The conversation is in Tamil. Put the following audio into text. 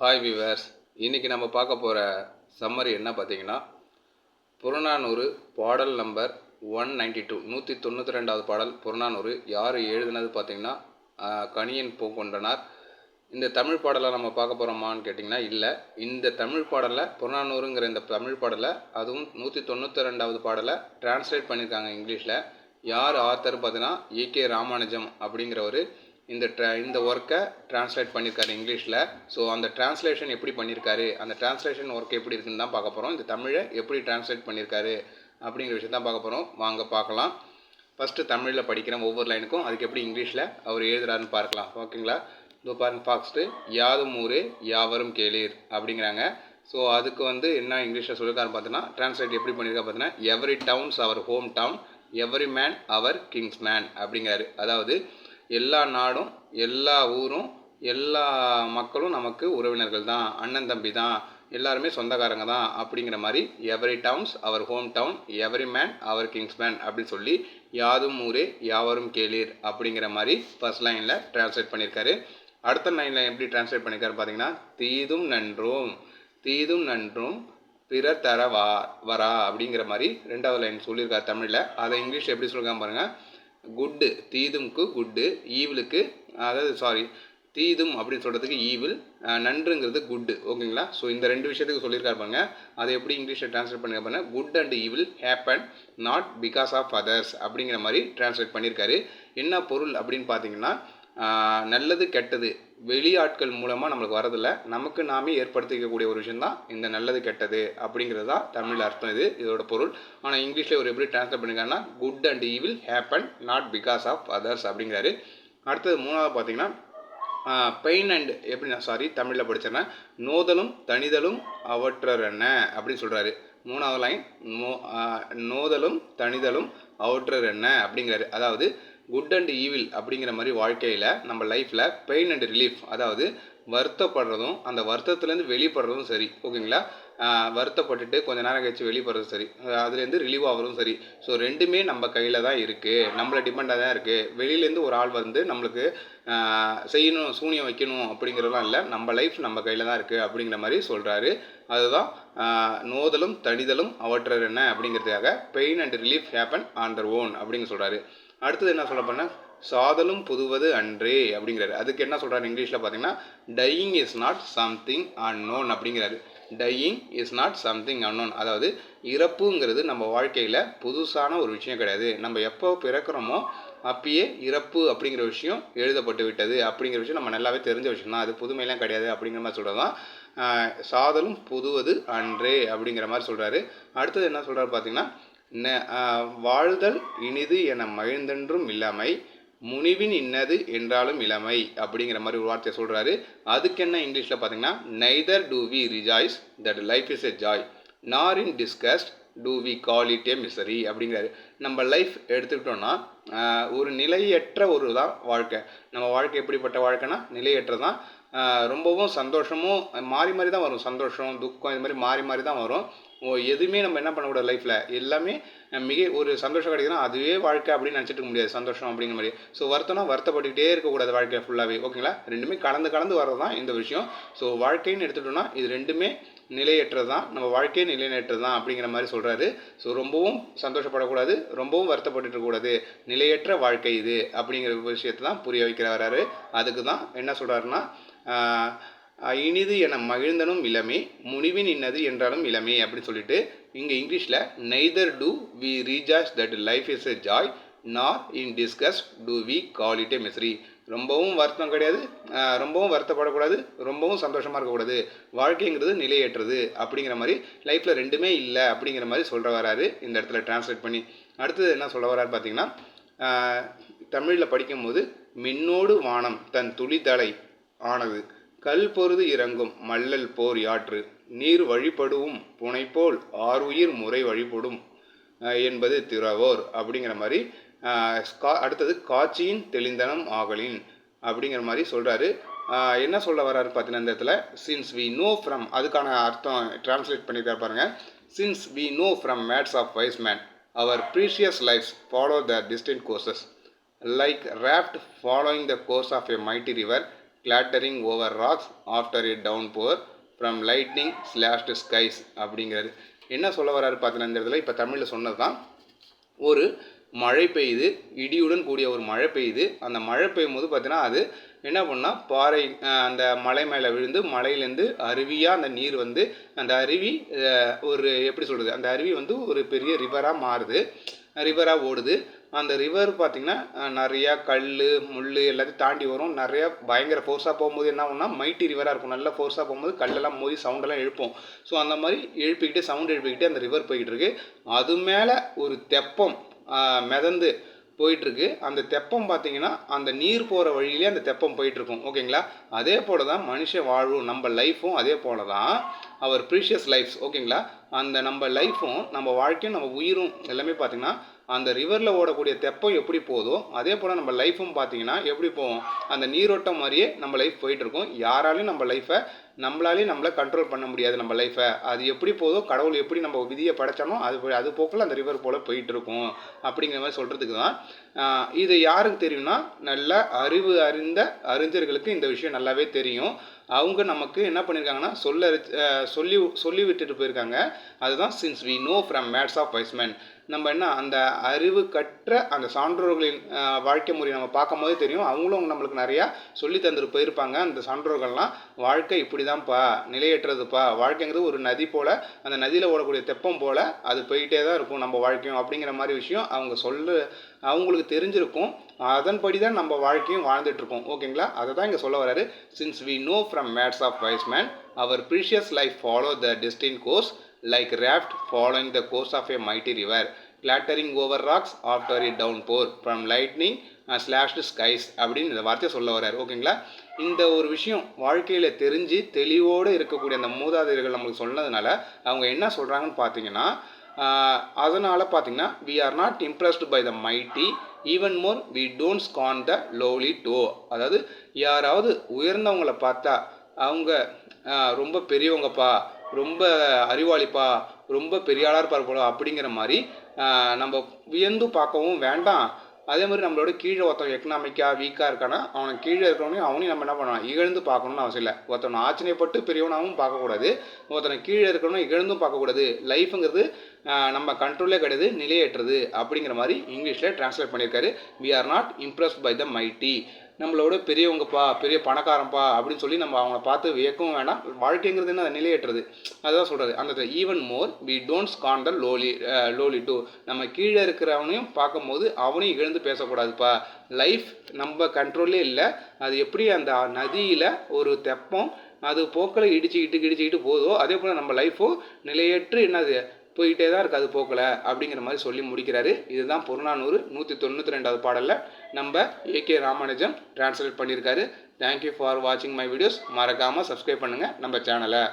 ஹாய் வியூவர்ஸ், இன்றைக்கி நம்ம பார்க்க போகிற சம்மரி என்ன பார்த்தீங்கன்னா, புறநானூறு பாடல் நம்பர் 192 192வது பாடல் புறநானூறு. யார் எழுதுனது பார்த்தீங்கன்னா கணியன் பூங்கொண்டனார். இந்த தமிழ் பாடலை நம்ம பார்க்க போகிறோமான்னு கேட்டிங்கன்னா இல்லை. இந்த தமிழ் பாடலில் புறநானூறுங்கிற இந்த தமிழ் பாடலை, அதுவும் 192வது பாடலை டிரான்ஸ்லேட் பண்ணியிருக்காங்க இங்கிலீஷில். யார் ஆத்தர் பார்த்தீங்கன்னா ஏகே ராமானுஜம் அப்படிங்கிறவர் இந்த ஒர்க்கை டிரான்ஸ்லேட் பண்ணியிருக்காரு இங்கிலீஷில். ஸோ அந்த டிரான்ஸ்லேஷன் எப்படி பண்ணியிருக்காரு, அந்த டிரான்ஸ்லேஷன் ஒர்க் எப்படி இருக்குன்னு தான் பார்க்க போகிறோம். இந்த தமிழை எப்படி டிரான்ஸ்லேட் பண்ணியிருக்காரு அப்படிங்கிற விஷயம் தான் பார்க்க போகிறோம். வாங்க பார்க்கலாம். ஃபஸ்ட்டு தமிழில் படிக்கிறேன் ஒவ்வொரு லைனுக்கும், அதுக்கு எப்படி இங்கிலீஷில் அவர் எழுதுறாருன்னு பார்க்கலாம். ஓகேங்களா? இதோ பாருங்கள். ஃபஸ்ட்டு யாதும் ஊரே யாவரும் கேளீர் அப்படிங்கிறாங்க. ஸோ அதுக்கு என்ன இங்கிலீஷில் சொல்லியிருக்காரு பார்த்தீங்கன்னா, டிரான்ஸ்லேட் எப்படி பண்ணியிருக்கா பார்த்தீங்கன்னா, எவ்ரி டவுன்ஸ் அவர் ஹோம் டவுன், எவ்ரி மேன் அவர் கிங்ஸ் மேன் அப்படிங்கிறாரு. அதாவது எல்லா நாடும், எல்லா ஊரும், எல்லா மக்களும் நமக்கு உறவினர்கள் தான், அண்ணன் தம்பி தான், எல்லாருமே சொந்தக்காரங்க தான் அப்படிங்கிற மாதிரி எவ்ரி டவுன்ஸ் அவர் ஹோம் டவுன், எவ்ரி மேன் அவர் கிங்ஸ் மேன் அப்படின்னு சொல்லி யாதும் ஊரே யாவரும் கேளீர் அப்படிங்கிற மாதிரி ஃபர்ஸ்ட் லைனில் டிரான்ஸ்லேட் பண்ணியிருக்காரு. அடுத்த லைனில் எப்படி டிரான்ஸ்லேட் பண்ணியிருக்காரு பார்த்தீங்கன்னா, தீதும் நன்றும் பிறர் தர வரா அப்படிங்கிற மாதிரி ரெண்டாவது லைன் சொல்லியிருக்காரு தமிழில். அதை இங்கிலீஷில் எப்படி சொல்லியிருக்காங்க பாருங்கள். குட்டு, தீதும்க்கு குட்டு, ஈவிலுக்கு தீதும் அப்படின்னு சொல்கிறதுக்கு ஈவில், நன்றுங்கிறது குட்டு. ஓகேங்களா? ஸோ இந்த ரெண்டு விஷயத்துக்கு சொல்லியிருக்காரு பாருங்க. அதை எப்படி இங்கிலீஷில் டிரான்ஸ்லேட் பண்ணி பாருங்க. Good and evil happen not because of others அப்படிங்கிற மாதிரி டிரான்ஸ்லேட் பண்ணியிருக்காரு. என்ன பொருள் அப்படின்னு பார்த்தீங்கன்னா, நல்லது கெட்டது வெளியாட்கள் மூலமாக நம்மளுக்கு வரதில்லை, நமக்கு நாமே ஏற்படுத்திக்கக்கூடிய ஒரு விஷயந்தான் இந்த நல்லது கெட்டது அப்படிங்கிறது தான் தமிழ் அர்த்தம். இதோட பொருள். ஆனால் இங்கிலீஷில் ஒரு எப்படி டிரான்ஸ்லேட் பண்ணியிருக்காங்கன்னா, good and evil happen not because of others அப்படிங்கிறாரு. அடுத்தது மூணாவது பார்த்தீங்கன்னா, பெயின் அண்ட் தமிழில் படித்தேன்னா, நோதலும் தனிதலும் அவற்றன அப்படின்னு சொல்கிறாரு. மூணாவது லைன் நோதலும் தனிதலும் அவற்றன அப்படிங்கிறாரு. அதாவது குட் அண்ட் ஈவில் அப்படிங்கிற மாதிரி வாழ்க்கையில் நம்ம லைஃப்பில் பெயின் அண்ட் ரிலீஃப், அதாவது வருத்தப்படுறதும் அந்த வருத்தத்துலேருந்து வெளிப்படுறதும் சரி. ஓகேங்களா? வருத்தப்பட்டுட்டு கொஞ்சம் நேரம் கழிச்சு வெளிப்படுறதும் சரி, அதுலேருந்து ரிலீவ் ஆகிறதும் சரி. ஸோ ரெண்டுமே நம்ம கையில் தான் இருக்குது, நம்மளை டிபெண்டாக தான் இருக்குது. வெளியிலேருந்து ஒரு ஆள் நம்மளுக்கு செய்யணும், சூனியம் வைக்கணும் அப்படிங்கிறதுலாம் இல்லை. நம்ம லைஃப் நம்ம கையில் தான் இருக்குது அப்படிங்கிற மாதிரி சொல்கிறாரு. அதுதான் நோதலும் தனிதலும் அவற்றன அப்படிங்கிறதுக்காக pain and relief happen on their own அப்படிங்க சொல்கிறாரு. அடுத்தது என்ன சொல்ல போனால், சாதலும் புதுவது அன்றே அப்படிங்கிறாரு. அதுக்கு என்ன சொல்கிறாரு இங்கிலீஷில் பார்த்தீங்கன்னா, dying is not something unknown அப்படிங்கிறாரு. Dying is not something unknown, அதாவது இறப்புங்கிறது நம்ம வாழ்க்கையில் புதுசான ஒரு விஷயம் கிடையாது. நம்ம எப்போ பிறக்கிறோமோ அப்பயே இறப்பு அப்படிங்கிற விஷயம் எழுதப்பட்டு விட்டது அப்படிங்கிற விஷயம் நம்ம நல்லாவே தெரிஞ்ச விஷயம் தான். அது புதுமையெல்லாம் கிடையாது அப்படிங்கிற மாதிரி சொல்கிறது தான் சாதலும் புதுவது அன்றே அப்படிங்கிற மாதிரி சொல்கிறாரு. அடுத்தது என்ன சொல்கிறாரு பார்த்தீங்கன்னா, வாழ்தல் இனிது என மகிழ்ந்தென்றும் இளமை, முனிவின் இன்னது என்றாலும் இளமை அப்படிங்கிற மாதிரி ஒரு வார்த்தையை சொல்கிறாரு. அதுக்கு என்ன இங்கிலீஷில் பார்த்தீங்கன்னா, neither do we rejoice that life is a joy, nor in disgust do we call it a misery அப்படிங்கிறாரு. நம்ம லைஃப் எடுத்துக்கிட்டோன்னா ஒரு நிலையற்ற ஒரு தான் வாழ்க்கை. நம்ம வாழ்க்கை எப்படிப்பட்ட வாழ்க்கைனா நிலையற்றது தான். ரொம்பவும் சந்தோஷமும் மாறி மாறி தான் வரும். சந்தோஷம் துக்கம் இது மாதிரி மாறி மாறி தான் வரும். எதுவுமே நம்ம என்ன பண்ணக்கூடாது லைஃப்பில், எல்லாமே மிக ஒரு சந்தோஷம் கிடைக்குதுன்னா அதுவே வாழ்க்கை அப்படின்னு நினச்சிட்டு இருக்க முடியாது, சந்தோஷம் அப்படிங்கிற மாதிரி. ஸோ வருத்தப்பட்டுக்கிட்டே இருக்கக்கூடாது வாழ்க்கை ஃபுல்லாகவே. ஓகேங்களா? ரெண்டுமே கலந்து வரது தான் இந்த விஷயம். ஸோ வாழ்க்கைன்னு எடுத்துட்டோம்னா இது ரெண்டுமே நிலையற்றது தான், நம்ம வாழ்க்கையே நிலையற்றது தான் அப்படிங்கிற மாதிரி சொல்கிறாரு. ஸோ ரொம்பவும் சந்தோஷப்படக்கூடாது, ரொம்பவும் வருத்தப்பட்டு இருக்கக்கூடாது, நிலையற்ற வாழ்க்கை இது அப்படிங்கிற விஷயத்தை தான் புரிய வைக்கிற வராரு. அதுக்கு தான் என்ன சொல்கிறாருன்னா, இனிது என மகிழ்ந்தனும் இளமே, முனிவின் இன்னது என்றாலும் இளமே அப்படின்னு சொல்லிட்டு இங்கே இங்கிலீஷில் neither do we rejoice that life is a joy, nor in disgust do we call it a misery. ரொம்பவும் வருத்தம் கிடையாது, ரொம்பவும் வருத்தப்படக்கூடாது, ரொம்பவும் சந்தோஷமாக இருக்கக்கூடாது. வாழ்க்கைங்கிறது நிலையற்றது அப்படிங்கிற மாதிரி, லைஃப்பில் ரெண்டுமே இல்லை அப்படிங்கிற மாதிரி சொல்கிற வராரு இந்த இடத்துல டிரான்ஸ்லேட் பண்ணி. அடுத்தது என்ன சொல்ல வராரு பார்த்தீங்கன்னா, தமிழில் படிக்கும்போது, மின்னோடு வானம் தன் துளித்தலை ஆனது, கல் பொருது இறங்கும் மல்லல் போர் யாற்று, நீர் வழிபடுவும் புனைப்போல் ஆறுயிர் முறை வழிபடும் என்பது திறவோர் அப்படிங்கிற மாதிரி. அடுத்தது காட்சியின் தெளிந்தனம் ஆகலின் அப்படிங்கிற மாதிரி சொல்கிறாரு. என்ன சொல்ல வர்றாரு பார்த்தீங்கன்னா இந்த இடத்துல, சின்ஸ் வி நோ ஃப்ரம், அதுக்கான அர்த்தம் டிரான்ஸ்லேட் பண்ணியிருக்காரு பாருங்கள். Since we know from mats of wise man our precious lifes follow the distant courses like raft following the course of a mighty river, clattering over rocks after a downpour from lightning slashed skies அப்படிங்கிறாரு. என்ன சொல்ல வராரு பார்த்தீங்கன்னா இந்த இடத்துல இப்போ தமிழில் சொன்னது தான். ஒரு மழை பெய்யுது, இடியுடன் கூடிய ஒரு மழை பெய்யுது. அந்த மழை பெய்யும் போது பார்த்தீங்கன்னா அது என்ன பண்ணால் பாறை அந்த மலை மேலே விழுந்து மலையிலேருந்து அருவியாக அந்த நீர் வந்து அந்த அருவி ஒரு எப்படி சொல்கிறது, அந்த அருவி வந்து ஒரு பெரிய ரிவராக மாறுது, ரிவராக ஓடுது. அந்த ரிவர் பார்த்திங்கன்னா நிறையா கல் முள் எல்லாத்தையும் தாண்டி வரும். நிறையா பயங்கர ஃபோர்ஸாக போகும்போது என்ன ஆகும்னா மைட்டி ரிவராக இருக்கும். நல்லா ஃபோர்ஸாக போகும்போது கல்லெல்லாம் மோதி சவுண்டெல்லாம் எழுப்போம். ஸோ அந்த மாதிரி எழுப்பிக்கிட்டு சவுண்ட் எழுப்பிக்கிட்டு அந்த ரிவர் போய்கிட்டு இருக்கு. அது மேலே ஒரு தெப்பம் மிதந்து போயிட்டுருக்கு. அந்த தெப்பம் பார்த்திங்கன்னா அந்த நீர் போகிற வழியிலே அந்த தெப்பம் போயிட்டுருக்கும். ஓகேங்களா? அதே போல் தான் மனுஷ வாழ்வும் நம்ம லைஃப்பும் அதே போல் தான் அவர் ப்ரீஷியஸ் லைஃப்ஸ். ஓகேங்களா? அந்த நம்ம லைஃப்பும் நம்ம வாழ்க்கையும் நம்ம உயிரும் எல்லாமே பார்த்திங்கன்னா அந்த ரிவரில் ஓடக்கூடிய தெப்பம் எப்படி போதோ அதே போல் நம்ம லைஃப்பும் பார்த்திங்கன்னா எப்படி போவோம், அந்த நீரோட்டம் மாதிரியே நம்ம லைஃப் போயிட்டுருக்கோம். யாராலையும் நம்ம லைஃப்பை நம்மளாலேயும் நம்மளை கண்ட்ரோல் பண்ண முடியாது. நம்ம லைஃப்பை அது எப்படி போதோ, கடவுள் எப்படி நம்ம விதியை படைச்சானோ அது போக்கில் அந்த ரிவர் போல் போயிட்டுருக்கும் அப்படிங்கிற மாதிரி சொல்கிறதுக்கு தான். இது யாருக்கு தெரியும்னா நல்ல அறிவு அறிந்த அறிஞர்களுக்கு இந்த விஷயம் நல்லாவே தெரியும். அவங்க நமக்கு என்ன பண்ணியிருக்காங்கன்னா சொல்லி விட்டுட்டு போயிருக்காங்க. அதுதான் since we know from mats of wise man. நம்ம என்ன அந்த அறிவு கற்ற அந்த சான்றோர்களின் வாழ்க்கை முறை நம்ம பார்க்கும் போதே தெரியும். அவங்களும் நம்மளுக்கு நிறையா சொல்லி தந்துட்டு போயிருப்பாங்க. அந்த சான்றோர்கள்லாம் வாழ்க்கை இப்படி தான்ப்பா, நிலையற்றதுப்பா, வாழ்க்கைங்கிறது ஒரு நதி போல், அந்த நதியில் ஓடக்கூடிய தெப்பம் போல் அது போயிட்டே தான் இருக்கும் நம்ம வாழ்க்கையும் அப்படிங்கிற மாதிரி விஷயம் அவங்களுக்கு தெரிஞ்சிருக்கும். அதன்படி தான் நம்ம வாழ்க்கையும் வாழ்ந்துட்டுருக்கோம். ஓகேங்களா? அதை தான் இங்கே சொல்ல வராரு. Since we know from mats of wise men our precious life follow the destined course like raft following the course of a mighty river, clattering over rocks after a downpour from lightning slashed skies அப்படின்னு இந்த வார்த்தையை சொல்ல வர்றாரு. ஓகேங்களா? இந்த ஒரு விஷயம் வாழ்க்கையில் தெரிஞ்சு தெளிவோடு இருக்கக்கூடிய அந்த மூதாதையர்கள் நம்மளுக்கு சொன்னதுனால அவங்க என்ன சொல்கிறாங்கன்னு பார்த்தீங்கன்னா அதனால் பார்த்தீங்கன்னா we are not impressed by the mighty, even more we don't scorn the lowly too. அதாவது யாராவது உயர்ந்தவங்களை பார்த்தா அவங்க ரொம்ப பெரியவங்கப்பா, ரொம்ப அறிவாளிப்பா, ரொம்ப பெரிய ஆளாக இருப்பார் போல அப்படிங்கிற மாதிரி நம்ம வியந்து பார்க்கவும் வேண்டாம். அதே மாதிரி நம்மளோட கீழே ஒருத்தன் எக்கனாமிக்காக வீக்காக இருக்கானா அவனுக்கு கீழே இருக்கிறவனையும் அவனையும் நம்ம என்ன பண்ணலாம், இகழ்ந்து பார்க்கணும்னு அவசியம் இல்லை. ஒருத்தனை ஆச்சரியப்பட்டு பெரியவனாகவும் பார்க்கக்கூடாது, ஒருத்தனை கீழே இருக்கிறவனும் இகழ்ந்தும் பார்க்கக்கூடாது. லைஃபுங்கிறது நம்ம கண்ட்ரோலே கிடையாது, நிலையேற்றது அப்படிங்கிற மாதிரி இங்கிலீஷில் டிரான்ஸ்லேட் பண்ணியிருக்காரு. We are not impressed by the mighty. நம்மளோட பெரியவங்கப்பா, பெரிய பணக்காரன்ப்பா அப்படின்னு சொல்லி நம்ம அவங்கள பார்த்து வியக்கவும் வேண்டாம். வாழ்க்கைங்கிறது என்ன, நிலையேற்றது. அதுதான் சொல்கிறது. அந்த even more we don't scorn the lowly too. நம்ம கீழே இருக்கிறவனையும் பார்க்கும்போது அவனையும் இழந்து பேசக்கூடாதுப்பா. லைஃப் நம்ம கண்ட்ரோல்லே இல்லை. அது எப்படி அந்த நதியில் ஒரு தெப்பம் அது போக்கில் இடிச்சுக்கிட்டு போதோ அதே போல் நம்ம லைஃப்பும் நிலையற்று என்னது போயிட்டே தான் இருக்குது, அது போக்கலை அப்படிங்கிற மாதிரி சொல்லி முடிக்கிறாரு. இதுதான் புறநானூறு 192வது பாடலில் நம்ம ஏகே ராமானுஜம் டிரான்ஸ்லேட் பண்ணியிருக்காரு. தேங்க்யூ ஃபார் வாட்சிங் மை வீடியோஸ். மறக்காமல் சப்ஸ்கிரைப் பண்ணுங்கள் நம்ம சேனலை.